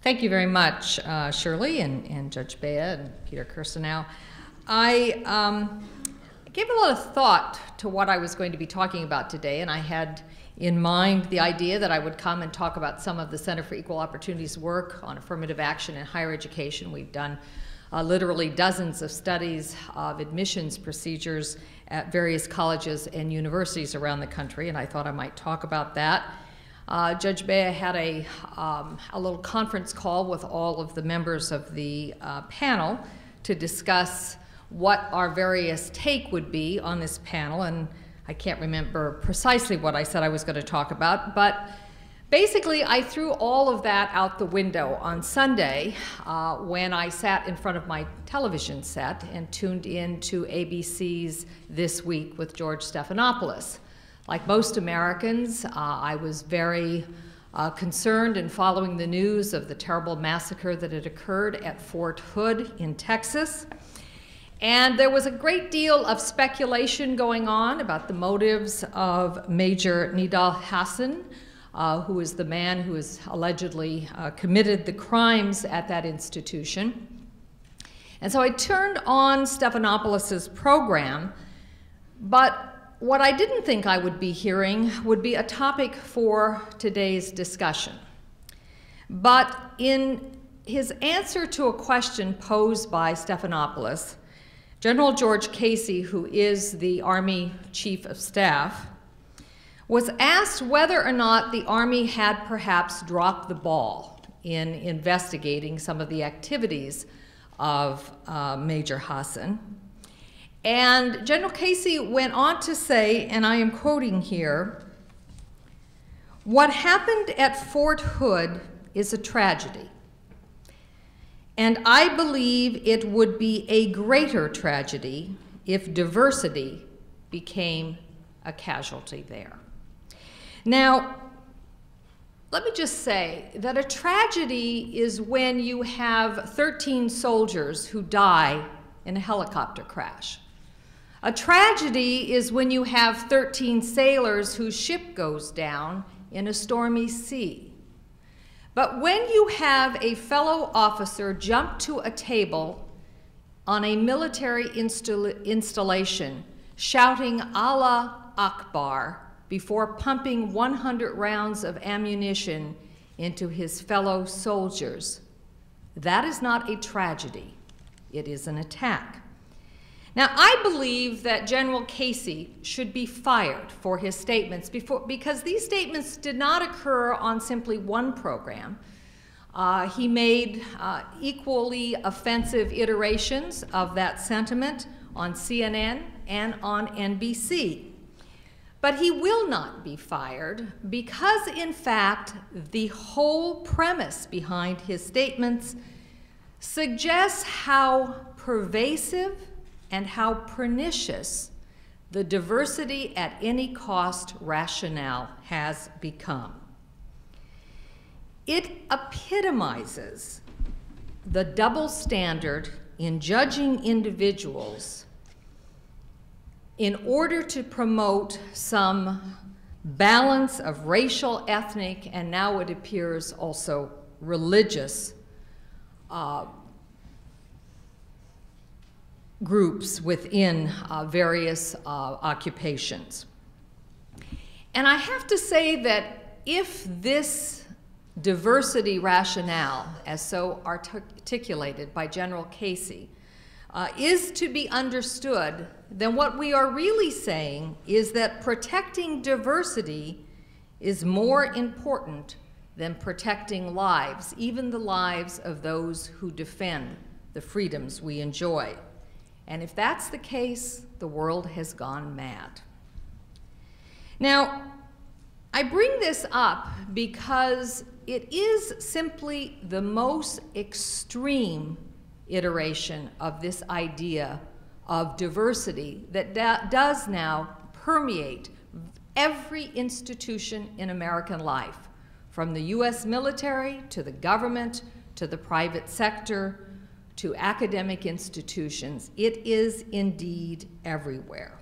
Thank you very much, Shirley and Judge Bea and Peter Kirsanow. I gave a lot of thought to what I was going to be talking about today, and I had in mind the idea that I would come and talk about some of the Center for Equal Opportunities work on affirmative action in higher education. We've done literally dozens of studies of admissions procedures at various colleges and universities around the country, and I thought I might talk about that. Judge Bea had a little conference call with all of the members of the panel to discuss what our various take would be on this panel, and I can't remember precisely what I said I was going to talk about, but basically I threw all of that out the window on Sunday when I sat in front of my television set and tuned in to ABC's This Week with George Stephanopoulos. Like most Americans, I was very concerned in following the news of the terrible massacre that had occurred at Fort Hood in Texas. And there was a great deal of speculation going on about the motives of Major Nidal Hasan, who is the man who has allegedly committed the crimes at that institution. And so I turned on Stephanopoulos' program, but what I didn't think I would be hearing would be a topic for today's discussion. But in his answer to a question posed by Stephanopoulos, General George Casey, who is the Army Chief of Staff, was asked whether or not the Army had perhaps dropped the ball in investigating some of the activities of Major Hasan. And General Casey went on to say, and I am quoting here, "What happened at Fort Hood is a tragedy, and I believe it would be a greater tragedy if diversity became a casualty there." Now, let me just say that a tragedy is when you have 13 soldiers who die in a helicopter crash. A tragedy is when you have 13 sailors whose ship goes down in a stormy sea. But when you have a fellow officer jump to a table on a military installation shouting Allah Akbar before pumping 100 rounds of ammunition into his fellow soldiers, that is not a tragedy. It is an attack. Now, I believe that General Casey should be fired for his statements because these statements did not occur on simply one program. He made equally offensive iterations of that sentiment on CNN and on NBC. But he will not be fired because, in fact, the whole premise behind his statements suggests how pervasive and how pernicious the diversity at any cost rationale has become. It epitomizes the double standard in judging individuals in order to promote some balance of racial, ethnic, and now it appears also religious groups within various occupations. And I have to say that if this diversity rationale, as so articulated by General Casey, is to be understood, then what we are really saying is that protecting diversity is more important than protecting lives, even the lives of those who defend the freedoms we enjoy. And if that's the case, the world has gone mad. Now, I bring this up because it is simply the most extreme iteration of this idea of diversity that does now permeate every institution in American life, from the US military to the government to the private sector to academic institutions. It is indeed everywhere.